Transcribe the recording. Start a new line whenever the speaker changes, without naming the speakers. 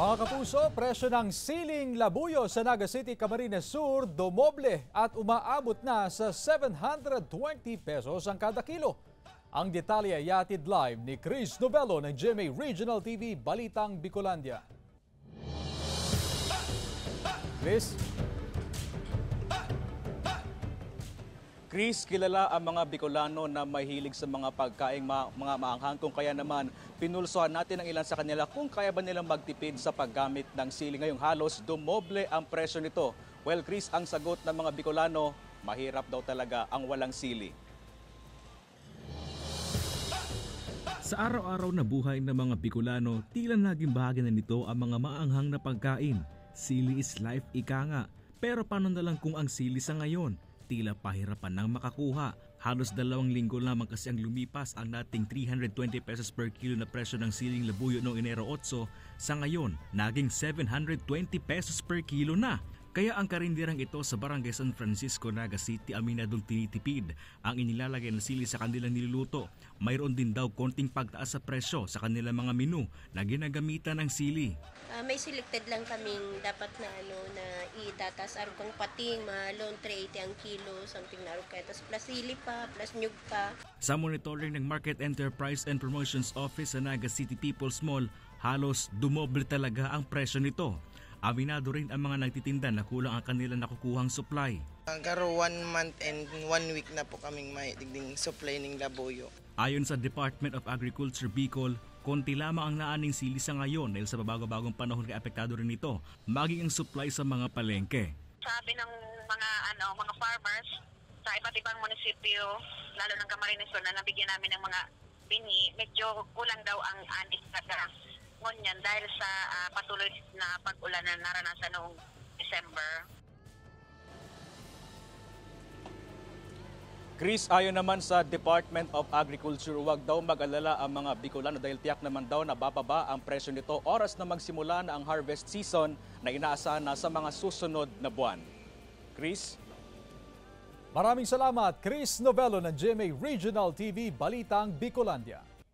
Mga kapuso, presyo ng siling labuyo sa Naga City, Camarines Sur dumoble at umaabot na sa 720 pesos ang kada kilo. Ang detalye ay yatid live ni Chris Novello ng GMA Regional TV Balitang Bicolandia.
Chris, kilala ang mga Bicolano na mahilig sa mga pagkaing mga maanghang, kung kaya naman pinulsuhan natin ang ilan sa kanila kung kaya ba nilang magtipid sa paggamit ng sili. Ngayong halos dumoble ang presyo nito. Well, Chris, ang sagot ng mga Bicolano, mahirap daw talaga ang walang sili.
Sa araw-araw na buhay ng mga Bicolano, tila naging bahagi na nito ang mga maanghang na pagkain. Sili is life, ika nga. Pero paano na lang kung ang sili sa ngayon? Tila pahirapan nang makakuha. Halos 2 linggo lamang kasi ang lumipas ang dating 320 pesos per kilo na presyo ng siling labuyo noong Enero 8, sa ngayon naging 720 pesos per kilo na. Kaya ang karinderang ito sa Barangay San Francisco, Naga City, aminadong tinitipid ang inilalagay na sili sa kanilang niluluto. Mayroon din daw konting pagtaas sa presyo sa kanilang mga menu na ginagamitan ng sili.
May selected lang kaming dapat na na itatas arugang pating, malon 380 ang kilo, something na arugay. Tapos plus sili pa, plus nyug pa.
Sa monitoring ng Market Enterprise and Promotions Office sa Naga City People's Mall, halos dumoble talaga ang presyo nito. Aminado rin ang mga nagtitinda na kulang ang kanilang nakukuhang supply.
Karo 1 month and 1 week na po kaming may digding supply ng labuyo.
Ayon sa Department of Agriculture Bicol, konti lamang ang naaning sili sa ngayon dahil sa babago-bagong panahon kaya apektado rin ito, maging ang supply sa mga palengke.
Sabi ng mga farmers sa iba't ibang munisipyo, lalo ng Camarines Sur, na nabigyan namin ng mga bini, medyo kulang daw ang anis ngunyan dahil sa patuloy na pag-ulan na naranasan noong December.
Chris, ayon naman sa Department of Agriculture, huwag daw mag-alala ang mga Bicolano dahil tiyak naman daw na bababa ang presyo nito oras na magsimula na ang harvest season na inaasahan na sa mga susunod na buwan. Chris?
Maraming salamat, Chris Novello ng GMA Regional TV Balitang Bicolandia.